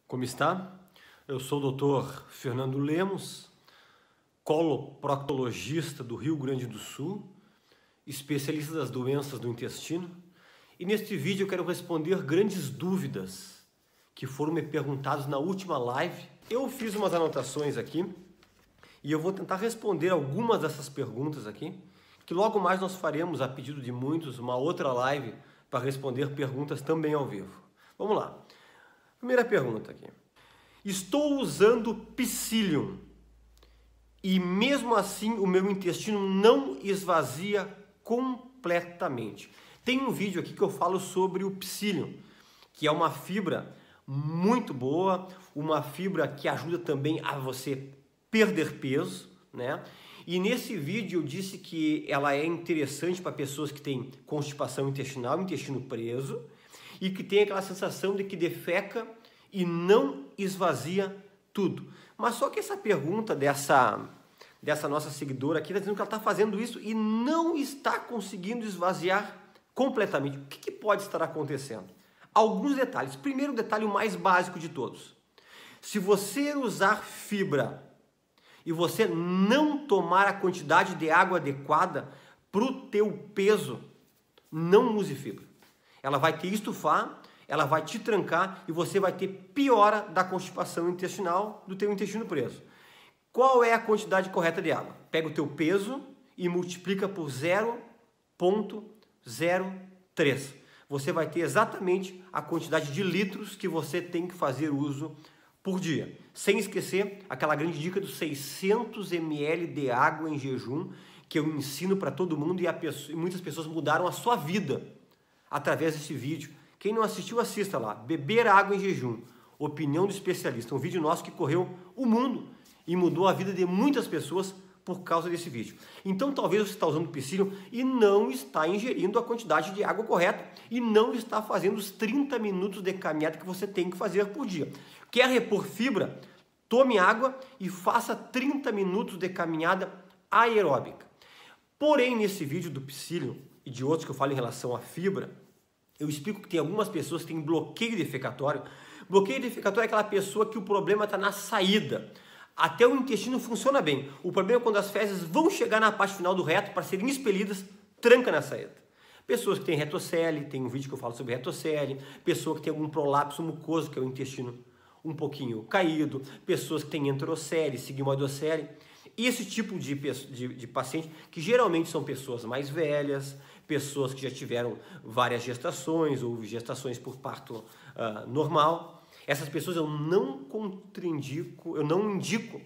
Como está? Eu sou o Dr. Fernando Lemos, coloproctologista do Rio Grande do Sul, especialista das doenças do intestino, e neste vídeo eu quero responder grandes dúvidas que foram me perguntadas na última live. Eu fiz umas anotações aqui e eu vou tentar responder algumas dessas perguntas aqui, que logo mais nós faremos, a pedido de muitos, uma outra live para responder perguntas também ao vivo. Vamos lá. Primeira pergunta aqui. Estou usando Psyllium e mesmo assim o meu intestino não esvazia completamente. Tem um vídeo aqui que eu falo sobre o Psyllium, que é uma fibra muito boa, uma fibra que ajuda também a você perder peso, né? E nesse vídeo eu disse que ela é interessante para pessoas que têm constipação intestinal, intestino preso, e que tem aquela sensação de que defeca e não esvazia tudo. Mas só que essa pergunta dessa nossa seguidora aqui está dizendo que ela está fazendo isso e não está conseguindo esvaziar completamente. O que pode estar acontecendo? Alguns detalhes. Primeiro detalhe, o mais básico de todos. Se você usar fibra e você não tomar a quantidade de água adequada para o teu peso, não use fibra. Ela vai te estufar, ela vai te trancar e você vai ter piora da constipação intestinal do teu intestino preso. Qual é a quantidade correta de água? Pega o teu peso e multiplica por 0,03. Você vai ter exatamente a quantidade de litros que você tem que fazer uso por dia. Sem esquecer aquela grande dica dos 600 ml de água em jejum que eu ensino para todo mundo e muitas pessoas mudaram a sua vida através desse vídeo. Quem não assistiu, assista lá. Beber água em jejum. Opinião do especialista. Um vídeo nosso que correu o mundo e mudou a vida de muitas pessoas por causa desse vídeo. Então talvez você está usando Psyllium e não está ingerindo a quantidade de água correta e não está fazendo os 30 minutos de caminhada que você tem que fazer por dia. Quer repor fibra? Tome água e faça 30 minutos de caminhada aeróbica. Porém, nesse vídeo do Psyllium e de outros que eu falo em relação à fibra, eu explico que tem algumas pessoas que têm bloqueio defecatório. Bloqueio defecatório é aquela pessoa que o problema está na saída. Até o intestino funciona bem. O problema é quando as fezes vão chegar na parte final do reto para serem expelidas, tranca na saída. Pessoas que têm retocele, tem um vídeo que eu falo sobre retocele. Pessoa que tem algum prolapso mucoso, que é o intestino um pouquinho caído. Pessoas que têm enterocele, sigmoidocele. Esse tipo de paciente, que geralmente são pessoas mais velhas, pessoas que já tiveram várias gestações ou gestações por parto normal. Essas pessoas eu não indico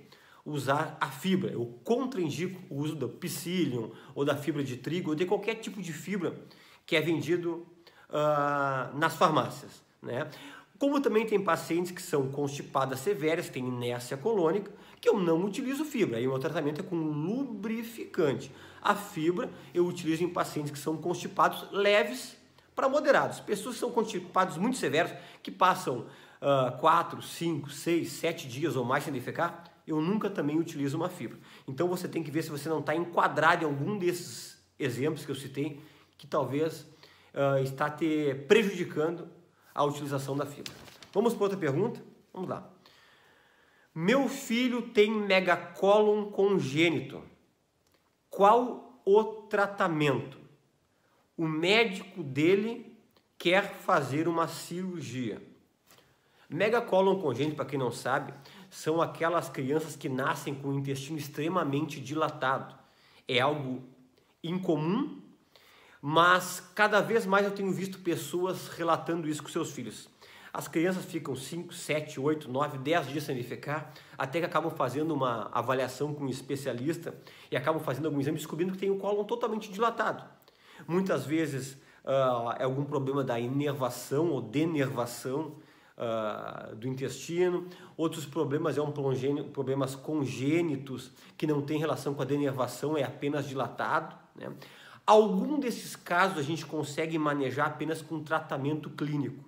usar a fibra. Eu contraindico o uso do Psyllium ou da fibra de trigo ou de qualquer tipo de fibra que é vendido nas farmácias, né? Como também tem pacientes que são constipadas severas, têm inércia colônica, que eu não utilizo fibra. Aí o meu tratamento é com lubrificante. A fibra eu utilizo em pacientes que são constipados leves para moderados. Pessoas que são constipados muito severos, que passam 4, 5, 6, 7 dias ou mais sem defecar, eu nunca também utilizo uma fibra. Então você tem que ver se você não está enquadrado em algum desses exemplos que eu citei, que talvez está te prejudicando a utilização da fibra. Vamos para outra pergunta? Vamos lá. Meu filho tem megacólon congênito. Qual o tratamento? O médico dele quer fazer uma cirurgia. Megacólon congênito, para quem não sabe, são aquelas crianças que nascem com o intestino extremamente dilatado. É algo incomum, mas cada vez mais eu tenho visto pessoas relatando isso com seus filhos. As crianças ficam 5, 7, 8, 9, 10 dias sem defecar, até que acabam fazendo uma avaliação com um especialista e acabam fazendo algum exame descobrindo que tem o cólon totalmente dilatado. Muitas vezes é algum problema da inervação ou denervação do intestino. Outros problemas problemas congênitos que não tem relação com a denervação, é apenas dilatado, né? Algum desses casos a gente consegue manejar apenas com tratamento clínico,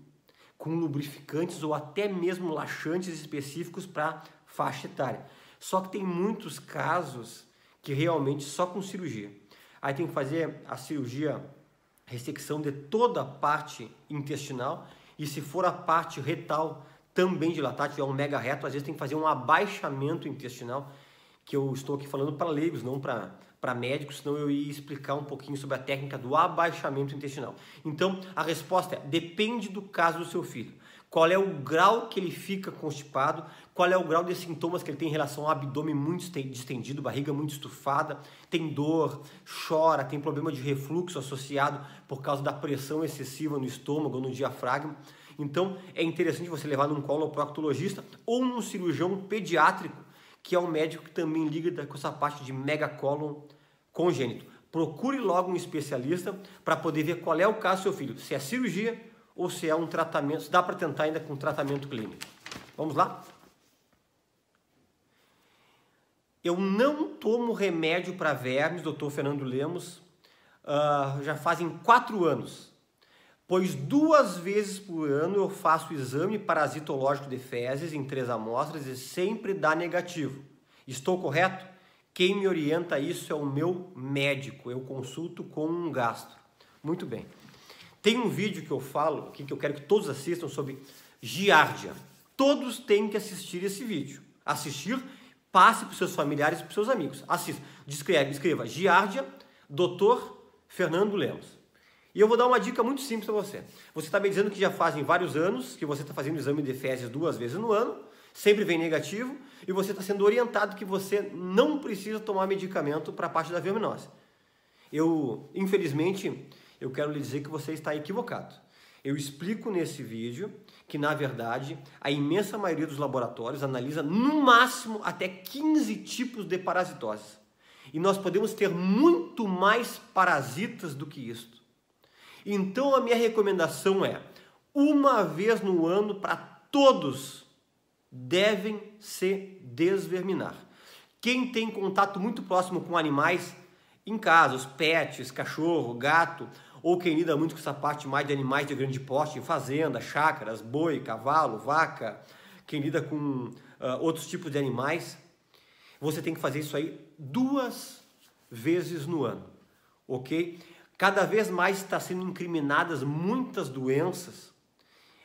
com lubrificantes ou até mesmo laxantes específicos para faixa etária. Só que tem muitos casos que realmente só com cirurgia. Aí tem que fazer a cirurgia, ressecção de toda a parte intestinal, e se for a parte retal, também dilatado, tiver um mega reto, às vezes tem que fazer um abaixamento intestinal, que eu estou aqui falando para leigos, não para médicos, senão eu ia explicar um pouquinho sobre a técnica do abaixamento intestinal. Então, a resposta é, depende do caso do seu filho. Qual é o grau que ele fica constipado, qual é o grau de sintomas que ele tem em relação ao abdômen muito distendido, barriga muito estufada, tem dor, chora, tem problema de refluxo associado por causa da pressão excessiva no estômago ou no diafragma. Então, é interessante você levar num coloproctologista ou num cirurgião pediátrico, que é um médico que também liga com essa parte de megacólon congênito. Procure logo um especialista para poder ver qual é o caso do seu filho, se é cirurgia ou se é um tratamento, se dá para tentar ainda com tratamento clínico. Vamos lá? Eu não tomo remédio para vermes, Dr. Fernando Lemos, já fazem 4 anos, pois 2 vezes por ano eu faço o exame parasitológico de fezes em 3 amostras e sempre dá negativo. Estou correto? Quem me orienta a isso é o meu médico, eu consulto com um gastro. Muito bem. Tem um vídeo que eu falo aqui, que eu quero que todos assistam, sobre giardia. Todos têm que assistir esse vídeo. Assistir, passe para os seus familiares e para os seus amigos. Assista. Escreva giardia, Dr. Fernando Lemos. E eu vou dar uma dica muito simples para você. Você está me dizendo que já fazem vários anos que você está fazendo o exame de fezes 2 vezes no ano, sempre vem negativo, e você está sendo orientado que você não precisa tomar medicamento para a parte da verminose. Infelizmente, eu quero lhe dizer que você está equivocado. Eu explico nesse vídeo que, na verdade, a imensa maioria dos laboratórios analisa no máximo até 15 tipos de parasitoses. E nós podemos ter muito mais parasitas do que isto. Então, a minha recomendação é, 1 vez no ano para todos, devem se desverminar. Quem tem contato muito próximo com animais em casa, os pets, cachorro, gato, ou quem lida muito com essa parte mais de animais de grande porte, em fazenda, chácaras, boi, cavalo, vaca, quem lida com outros tipos de animais, você tem que fazer isso aí 2 vezes no ano, ok? Cada vez mais está sendo incriminadas muitas doenças,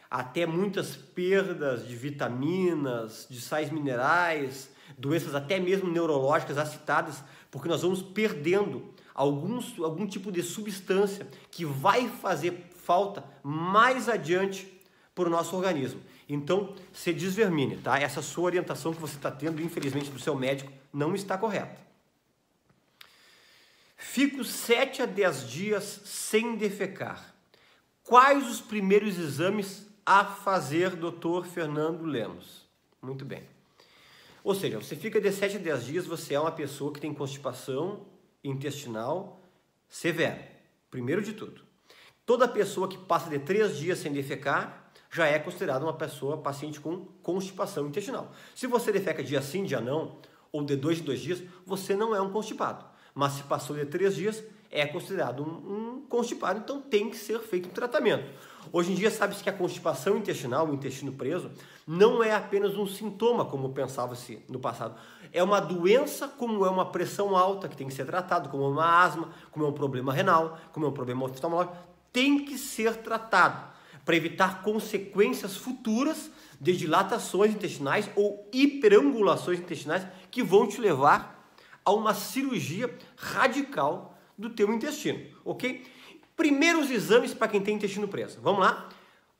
até muitas perdas de vitaminas, de sais minerais, doenças até mesmo neurológicas as citadas, porque nós vamos perdendo algum tipo de substância que vai fazer falta mais adiante para o nosso organismo. Então, se desvermine, tá? Essa sua orientação que você está tendo, infelizmente, do seu médico, não está correta. Fico 7 a 10 dias sem defecar. Quais os primeiros exames a fazer, Dr. Fernando Lemos? Muito bem. Ou seja, você fica de 7 a 10 dias, você é uma pessoa que tem constipação intestinal severa. Primeiro de tudo. Toda pessoa que passa de 3 dias sem defecar já é considerada uma pessoa paciente com constipação intestinal. Se você defeca dia sim, dia não, ou de 2 em 2 dias, você não é um constipado. Mas se passou de 3 dias, é considerado um constipado, então tem que ser feito um tratamento. Hoje em dia sabe-se que a constipação intestinal, o intestino preso, não é apenas um sintoma, como pensava-se no passado. É uma doença, como é uma pressão alta, que tem que ser tratado, como é uma asma, como é um problema renal, como é um problema oftalmológico, tem que ser tratado para evitar consequências futuras de dilatações intestinais ou hiperangulações intestinais que vão te levar a uma cirurgia radical do teu intestino, ok? Primeiros exames para quem tem intestino preso. Vamos lá?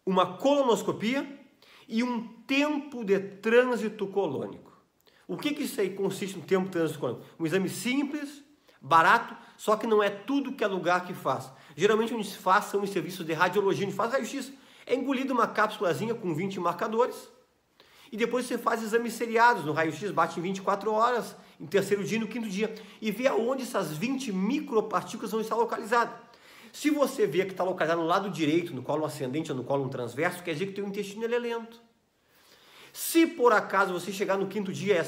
Uma colonoscopia e um tempo de trânsito colônico. O que isso aí consiste no tempo de trânsito colônico? Um exame simples, barato, só que não é tudo que é lugar que faz. Geralmente onde se faz são os serviços de radiologia, onde faz raio-x. É engolido uma cápsulazinha com 20 marcadores e depois você faz exames seriados no raio-x, bate em 24 horas, em 3º dia e no 5º dia, e vê aonde essas 20 micropartículas vão estar localizadas. Se você vê que está localizado no lado direito, no colo ascendente ou no colo transverso, quer dizer que o teu intestino ele é lento. Se por acaso você chegar no 5º dia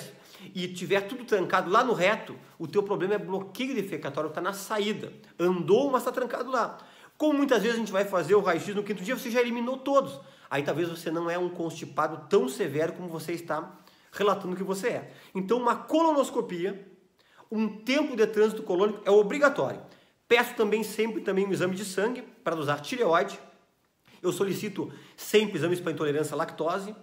e tiver tudo trancado lá no reto, o teu problema é bloqueio defecatório, está na saída. Andou, mas está trancado lá. Como muitas vezes a gente vai fazer o raio-x no 5º dia, você já eliminou todos. Aí talvez você não é um constipado tão severo como você está relatando que você é. Então uma colonoscopia, um tempo de trânsito colônico é obrigatório. Peço também sempre um exame de sangue para dosar tireoide. Eu solicito sempre exames para intolerância à lactose.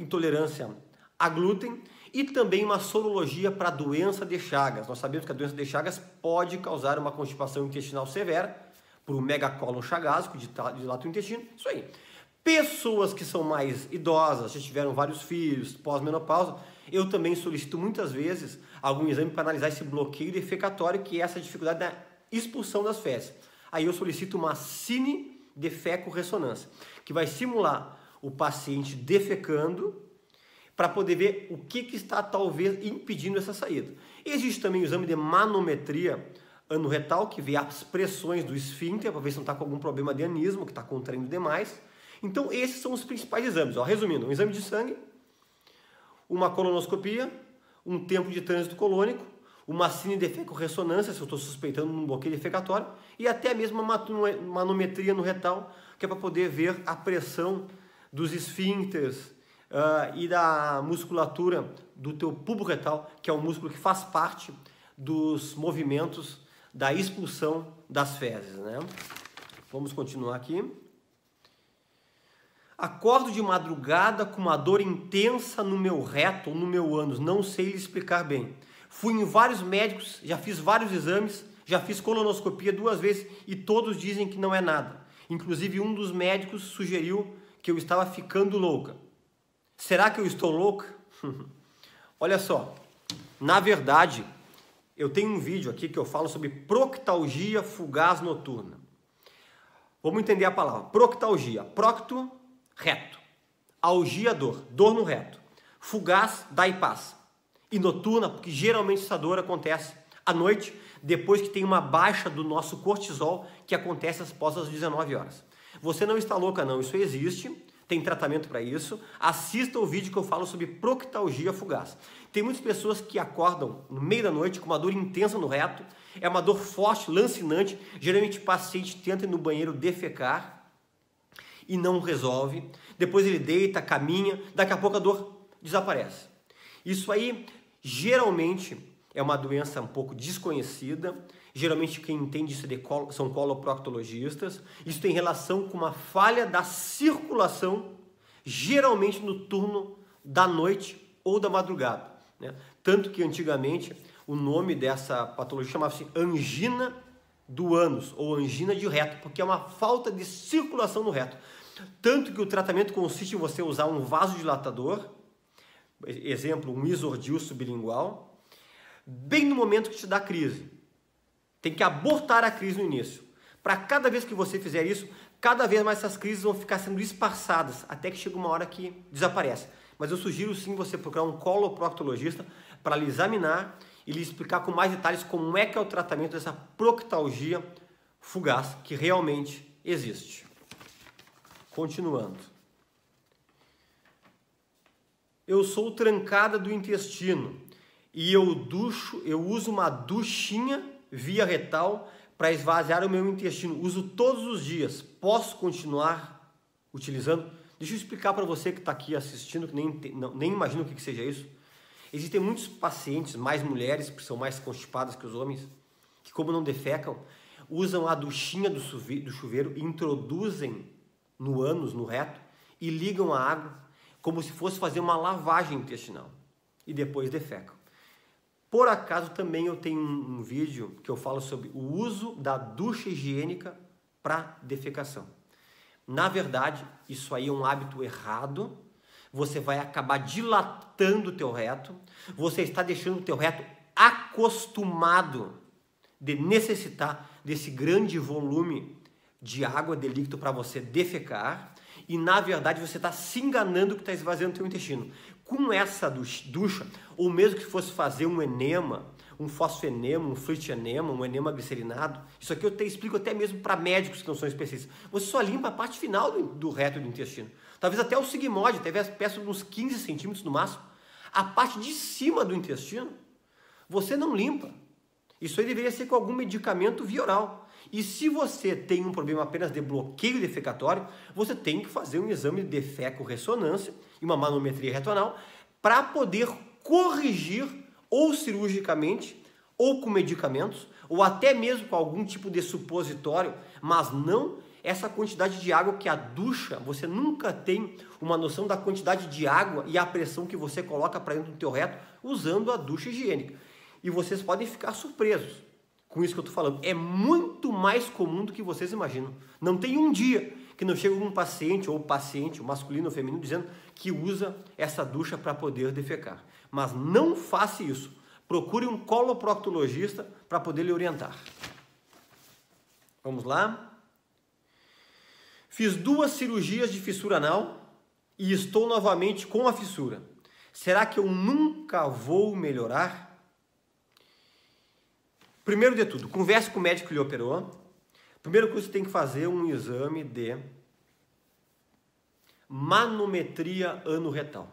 intolerância a glúten e também uma sorologia para a doença de Chagas. Nós sabemos que a doença de Chagas pode causar uma constipação intestinal severa por um megacólon chagásico, dilata o intestino, isso aí. Pessoas que são mais idosas, já tiveram vários filhos, pós-menopausa, eu também solicito muitas vezes algum exame para analisar esse bloqueio defecatório, que é essa dificuldade da expulsão das fezes. Aí eu solicito uma cine de feco-ressonância, que vai simular o paciente defecando para poder ver o que está talvez impedindo essa saída. Existe também o exame de manometria anorretal, que vê as pressões do esfíncter, para ver se não está com algum problema de anismo, que está contraindo demais. Então esses são os principais exames. Ó, resumindo, um exame de sangue, uma colonoscopia, um tempo de trânsito colônico, uma cine de feco-ressonância, se eu estou suspeitando um bloqueio defecatório, e até mesmo uma manometria no retal, que é para poder ver a pressão dos esfíncteres e da musculatura do teu bulbo retal, que é o músculo que faz parte dos movimentos da expulsão das fezes, né? Vamos continuar aqui. Acordo de madrugada com uma dor intensa no meu reto ou no meu ânus, não sei lhe explicar bem. Fui em vários médicos, já fiz vários exames, já fiz colonoscopia 2 vezes e todos dizem que não é nada. Inclusive um dos médicos sugeriu que eu estava ficando louca. Será que eu estou louca? Olha só, na verdade, eu tenho um vídeo aqui que eu falo sobre proctalgia fugaz noturna. Vamos entender a palavra. Proctalgia. Procto, reto. Algia, dor. Dor no reto. Fugaz, dá e passa. E noturna, porque geralmente essa dor acontece à noite, depois que tem uma baixa do nosso cortisol, que acontece após as 19 horas. Você não está louca não, isso existe, tem tratamento para isso. Assista o vídeo que eu falo sobre proctalgia fugaz. Tem muitas pessoas que acordam no meio da noite com uma dor intensa no reto, é uma dor forte, lancinante, geralmente o paciente tenta ir no banheiro defecar e não resolve, depois ele deita, caminha, daqui a pouco a dor desaparece. Isso aí geralmente é uma doença um pouco desconhecida, geralmente quem entende isso são coloproctologistas. Isso tem relação com uma falha da circulação, geralmente no turno da noite ou da madrugada, né? Tanto que antigamente o nome dessa patologia chamava-se angina do ânus ou angina de reto, porque é uma falta de circulação no reto. Tanto que o tratamento consiste em você usar um vasodilatador, exemplo, um isordil sublingual, bem no momento que te dá crise. Tem que abortar a crise no início. Para cada vez que você fizer isso, cada vez mais essas crises vão ficar sendo esparçadas, até que chega uma hora que desaparece. Mas eu sugiro sim você procurar um coloproctologista para lhe examinar e lhe explicar com mais detalhes como é que é o tratamento dessa proctalgia fugaz, que realmente existe. Continuando. Eu sou trancada do intestino e eu uso uma duchinha via retal para esvaziar o meu intestino. Uso todos os dias. Posso continuar utilizando? Deixa eu explicar para você que está aqui assistindo, que nem imagina o que seja isso. Existem muitos pacientes, mais mulheres, que são mais constipadas que os homens, que como não defecam, usam a duchinha do chuveiro, introduzem no ânus, no reto, e ligam a água como se fosse fazer uma lavagem intestinal. E depois defecam. Por acaso também eu tenho um vídeo que eu falo sobre o uso da ducha higiênica para defecação. Na verdade, isso aí é um hábito errado. Você vai acabar dilatando o teu reto. Você está deixando o teu reto acostumado de necessitar desse grande volume de água, de líquido para você defecar. E na verdade você está se enganando que está esvaziando o teu intestino. Com essa ducha, ou mesmo que fosse fazer um enema, um fosfenema, um fluidenema, um enema glicerinado, isso aqui eu explico até mesmo para médicos que não são especialistas. Você só limpa a parte final do reto do intestino. Talvez até o sigmoide, talvez peça uns 15 centímetros no máximo. A parte de cima do intestino, você não limpa. Isso aí deveria ser com algum medicamento via oral. E se você tem um problema apenas de bloqueio defecatório, você tem que fazer um exame de feco-ressonância e uma manometria retonal para poder corrigir ou cirurgicamente, ou com medicamentos, ou até mesmo com algum tipo de supositório, mas não essa quantidade de água que a ducha, você nunca tem uma noção da quantidade de água e a pressão que você coloca para dentro do teu reto usando a ducha higiênica. E vocês podem ficar surpresos com isso que eu estou falando. É muito mais comum do que vocês imaginam. Não tem um dia que não chega um paciente, ou paciente, masculino ou feminino, dizendo que usa essa ducha para poder defecar. Mas não faça isso. Procure um coloproctologista para poder lhe orientar. Vamos lá. Fiz 2 cirurgias de fissura anal e estou novamente com a fissura. Será que eu nunca vou melhorar? Primeiro de tudo, converse com o médico que lhe operou. Primeiro que você tem que fazer um exame de manometria anorretal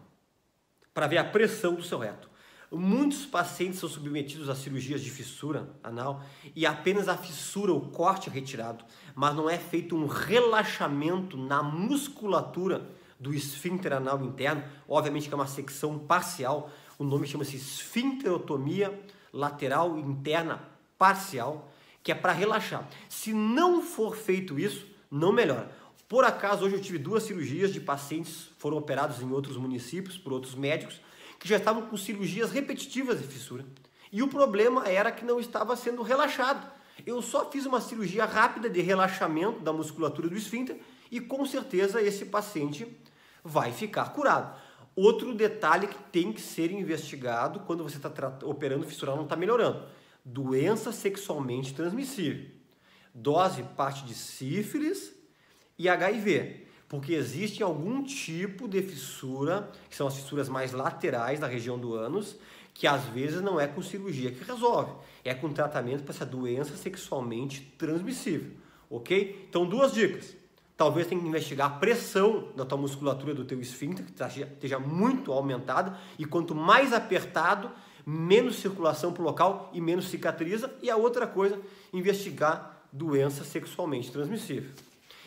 para ver a pressão do seu reto. Muitos pacientes são submetidos a cirurgias de fissura anal e apenas a fissura, o corte é retirado, mas não é feito um relaxamento na musculatura do esfíncter anal interno, obviamente que é uma secção parcial, o nome chama-se esfincterotomia lateral interna parcial, que é para relaxar. Se não for feito isso, não melhora. Por acaso, hoje eu tive 2 cirurgias de pacientes, foram operados em outros municípios, por outros médicos, que já estavam com cirurgias repetitivas de fissura. E o problema era que não estava sendo relaxado. Eu só fiz uma cirurgia rápida de relaxamento da musculatura do esfíncter e com certeza esse paciente vai ficar curado. Outro detalhe que tem que ser investigado quando você está operando fissura não está melhorando. Doença sexualmente transmissível. Dose parte de sífilis e HIV. Porque existe algum tipo de fissura, que são as fissuras mais laterais da região do ânus, que às vezes não é com cirurgia que resolve, é com tratamento para essa doença sexualmente transmissível, ok? Então, 2 dicas. Talvez tenha que investigar a pressão da tua musculatura do teu esfíncter, que esteja muito aumentada, e quanto mais apertado, menos circulação para o local e menos cicatriza. E a outra coisa, investigar doença sexualmente transmissível.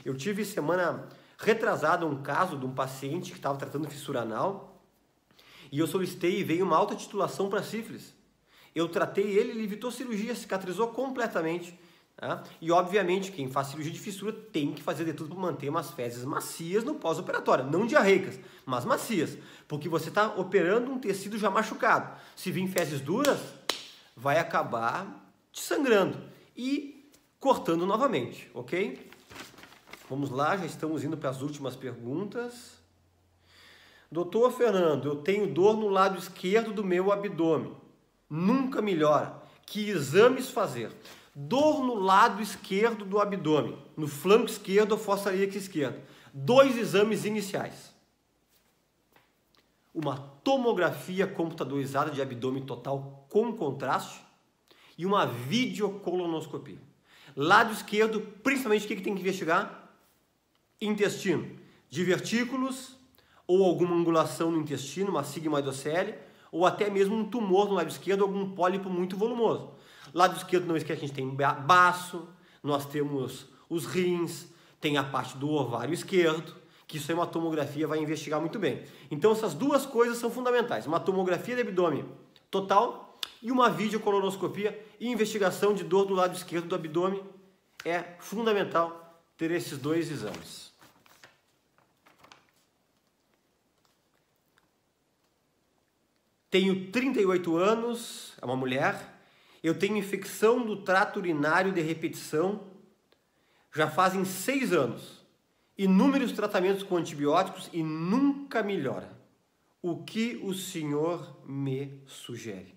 Eu tive semana retrasada um caso de um paciente que estava tratando fissura anal e eu solicitei e veio uma alta titulação para sífilis. Eu tratei ele, ele evitou cirurgia, cicatrizou completamente. Tá? E obviamente quem faz cirurgia de fissura tem que fazer de tudo para manter umas fezes macias no pós-operatório, não diarreicas, mas macias, porque você está operando um tecido já machucado. Se vir fezes duras, vai acabar te sangrando e cortando novamente, ok? Vamos lá, já estamos indo para as últimas perguntas. Doutor Fernando, eu tenho dor no lado esquerdo do meu abdômen. Nunca melhora. Que exames fazer? Dor no lado esquerdo do abdômen, no flanco esquerdo ou fossa ilíaca esquerda. 2 exames iniciais. Uma tomografia computadorizada de abdômen total com contraste e uma videocolonoscopia. Lado esquerdo, principalmente o que tem que investigar? Intestino, divertículos ou alguma angulação no intestino, uma sigmoidocele, ou até mesmo um tumor no lado esquerdo, algum pólipo muito volumoso. Lado esquerdo, não esquece que a gente tem baço, nós temos os rins, tem a parte do ovário esquerdo, que isso aí uma tomografia vai investigar muito bem. Então essas 2 coisas são fundamentais, uma tomografia de abdômen total e uma videocolonoscopia e investigação de dor do lado esquerdo do abdômen. É fundamental ter esses 2 exames. Tenho 38 anos, é uma mulher. Eu tenho infecção do trato urinário de repetição. Já fazem 6 anos. Inúmeros tratamentos com antibióticos e nunca melhora. O que o senhor me sugere?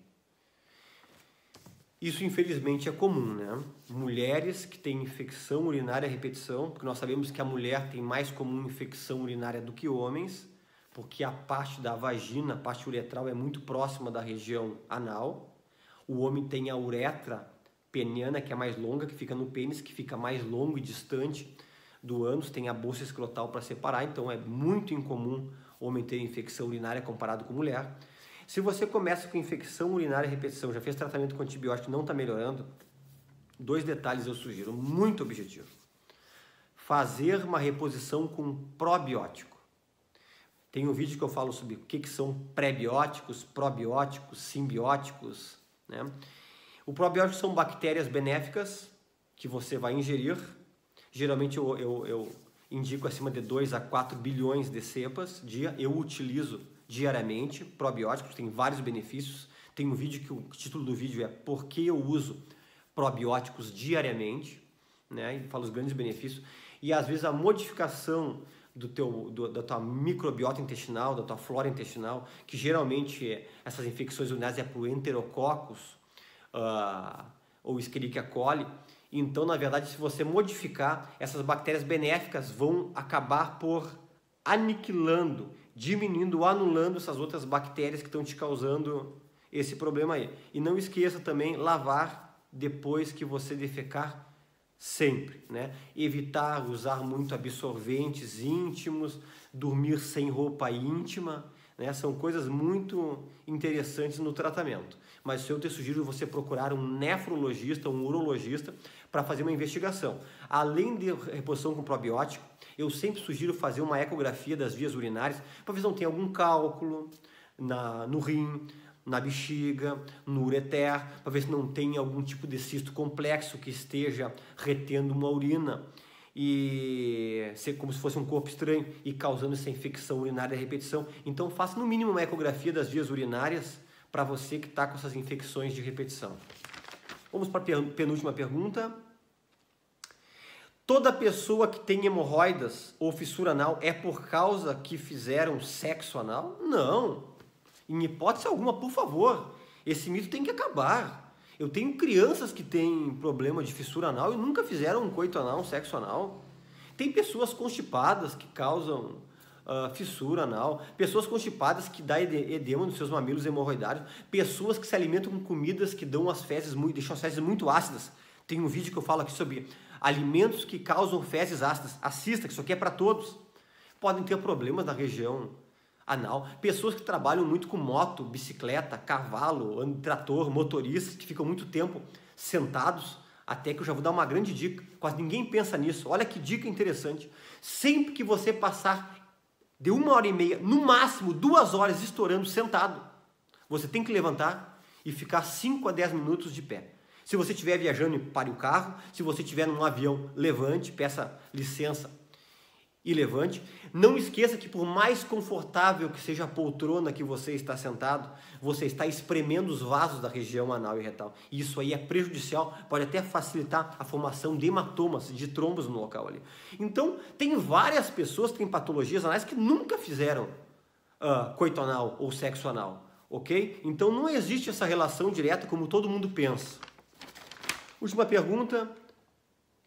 Isso, infelizmente, é comum, né? Mulheres que têm infecção urinária a repetição, porque nós sabemos que a mulher tem mais comum infecção urinária do que homens, porque a parte da vagina, a parte uretral, é muito próxima da região anal. O homem tem a uretra peniana, que é mais longa, que fica no pênis, que fica mais longo e distante do ânus, tem a bolsa escrotal para separar, então é muito incomum o homem ter infecção urinária comparado com mulher. Se você começa com infecção urinária a repetição, já fez tratamento com antibiótico e não está melhorando, 2 detalhes eu sugiro, muito objetivo. Fazer uma reposição com probiótico. Tem um vídeo que eu falo sobre o que são pré-bióticos, probióticos, simbióticos, né? O probiótico são bactérias benéficas que você vai ingerir, Geralmente eu indico acima de 2 a 4 bilhões de cepas dia. Eu utilizo diariamente probióticos, tem vários benefícios. Tem um vídeo que o título do vídeo é Por que eu uso probióticos diariamente, né? E falo os grandes benefícios. E às vezes a modificação da tua microbiota intestinal, da tua flora intestinal, que geralmente essas infecções urinárias é por Enterococcus ou Escherichia coli. Então, na verdade, se você modificar, essas bactérias benéficas vão acabar por aniquilando, diminuindo, anulando essas outras bactérias que estão te causando esse problema aí. E não esqueça também lavar depois que você defecar sempre, né? Evitar usar muito absorventes íntimos, dormir sem roupa íntima, né? São coisas muito interessantes no tratamento. Mas eu te sugiro você procurar um nefrologista, um urologista, para fazer uma investigação. Além de reposição com probiótico, eu sempre sugiro fazer uma ecografia das vias urinárias para ver se não tem algum cálculo no rim, na bexiga, no ureter, para ver se não tem algum tipo de cisto complexo que esteja retendo uma urina e ser como se fosse um corpo estranho e causando essa infecção urinária de repetição. Então faça no mínimo uma ecografia das vias urinárias para você que está com essas infecções de repetição. Vamos para a penúltima pergunta. Toda pessoa que tem hemorroidas ou fissura anal é por causa que fizeram sexo anal? Não. Em hipótese alguma, por favor. Esse mito tem que acabar. Eu tenho crianças que têm problema de fissura anal e nunca fizeram um coito anal, um sexo anal. Tem pessoas constipadas que causam fissura anal, pessoas constipadas que dão edema nos seus mamilos hemorroidários, pessoas que se alimentam com comidas que dão deixam as fezes muito ácidas. Tem um vídeo que eu falo aqui sobre alimentos que causam fezes ácidas. Assista, que isso aqui é para todos. Podem ter problemas na região anal. Pessoas que trabalham muito com moto, bicicleta, cavalo, trator, motoristas, que ficam muito tempo sentados, até que eu já vou dar uma grande dica. Quase ninguém pensa nisso. Olha que dica interessante. Sempre que você passar de 1h30, no máximo 2 horas estourando sentado, você tem que levantar e ficar 5 a 10 minutos de pé. Se você estiver viajando, pare o carro. Se você estiver num avião, levante, peça licença e levante. Não esqueça que por mais confortável que seja a poltrona que você está sentado, você está espremendo os vasos da região anal e retal. E isso aí é prejudicial, pode até facilitar a formação de hematomas, de trombos no local ali. Então, tem várias pessoas que têm patologias anais que nunca fizeram coito anal ou sexo anal, ok? Então, não existe essa relação direta como todo mundo pensa. Última pergunta.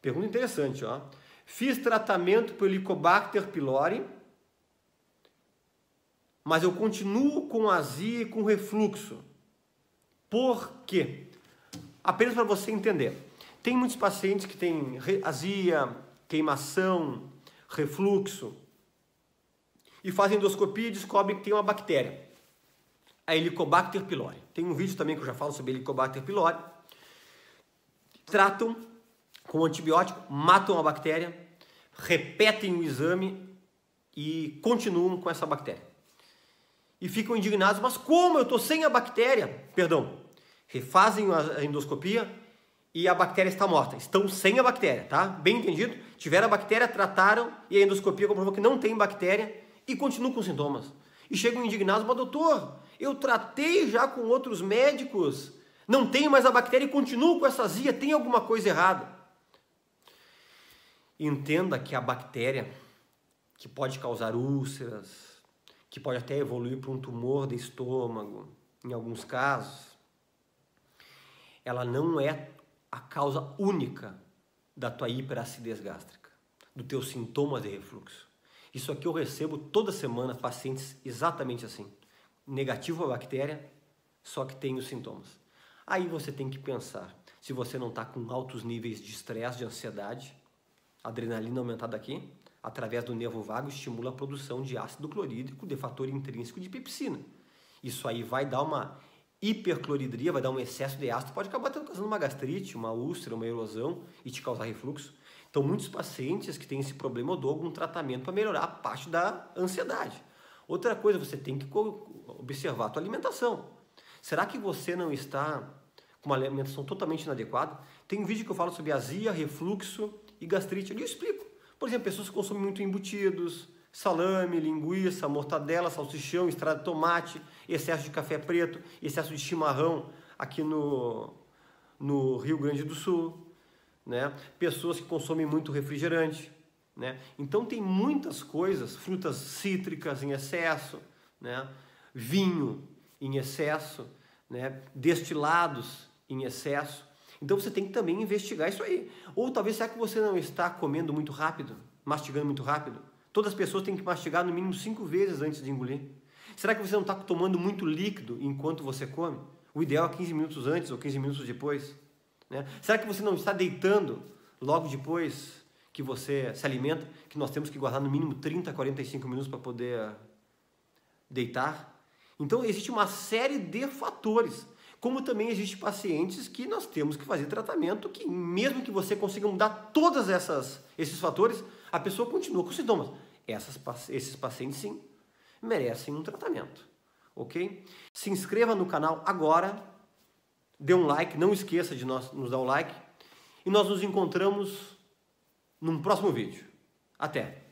Pergunta interessante, ó. Fiz tratamento por Helicobacter pylori, mas eu continuo com azia e com refluxo. Por quê? Apenas para você entender. Tem muitos pacientes que têm azia, queimação, refluxo, e fazem endoscopia e descobrem que tem uma bactéria, a Helicobacter pylori. Tem um vídeo também que eu já falo sobre Helicobacter pylori. Tratam com antibiótico, matam a bactéria, repetem o exame e continuam com essa bactéria. E ficam indignados, mas como eu estou sem a bactéria? Perdão, refazem a endoscopia e a bactéria está morta. Estão sem a bactéria, tá? Bem entendido? Tiveram a bactéria, trataram e a endoscopia comprovou que não tem bactéria e continuam com sintomas. E chegam indignados, mas doutor, eu tratei já com outros médicos, não tenho mais a bactéria e continuo com essa azia, tem alguma coisa errada. Entenda que a bactéria, que pode causar úlceras, que pode até evoluir para um tumor de estômago, em alguns casos, ela não é a causa única da tua hiperacidez gástrica, dos teus sintomas de refluxo. Isso aqui eu recebo toda semana pacientes exatamente assim, negativo a bactéria, só que tem os sintomas. Aí você tem que pensar, se você não está com altos níveis de estresse, de ansiedade, adrenalina aumentada aqui, através do nervo vago, estimula a produção de ácido clorídrico, de fator intrínseco de pepsina. Isso aí vai dar uma hipercloridria, vai dar um excesso de ácido, pode acabar causando uma gastrite, uma úlcera, uma erosão e te causar refluxo. Então, muitos pacientes que têm esse problema, eu dou algum tratamento para melhorar a parte da ansiedade. Outra coisa, você tem que observar a tua alimentação. Será que você não está com uma alimentação totalmente inadequada. Tem um vídeo que eu falo sobre azia, refluxo e gastrite. Ali eu explico. Por exemplo, pessoas que consomem muito embutidos, salame, linguiça, mortadela, salsichão, extrato de tomate, excesso de café preto, excesso de chimarrão aqui no Rio Grande do Sul, né? Pessoas que consomem muito refrigerante, né? Então tem muitas coisas, frutas cítricas em excesso, né? Vinho em excesso, né? Destilados em excesso. Então você tem que também investigar isso aí. Ou talvez será que você não está comendo muito rápido, mastigando muito rápido? Todas as pessoas têm que mastigar no mínimo 5 vezes antes de engolir. Será que você não está tomando muito líquido enquanto você come? O ideal é 15 minutos antes ou 15 minutos depois, né? Será que você não está deitando logo depois que você se alimenta, que nós temos que guardar no mínimo 30 a 45 minutos para poder deitar? Então existe uma série de fatores, como também existe pacientes que nós temos que fazer tratamento, que mesmo que você consiga mudar todos esses fatores, a pessoa continua com sintomas. Esses pacientes sim merecem um tratamento, ok? Se inscreva no canal agora, dê um like, não esqueça de nos dar um like, e nós nos encontramos num próximo vídeo. Até!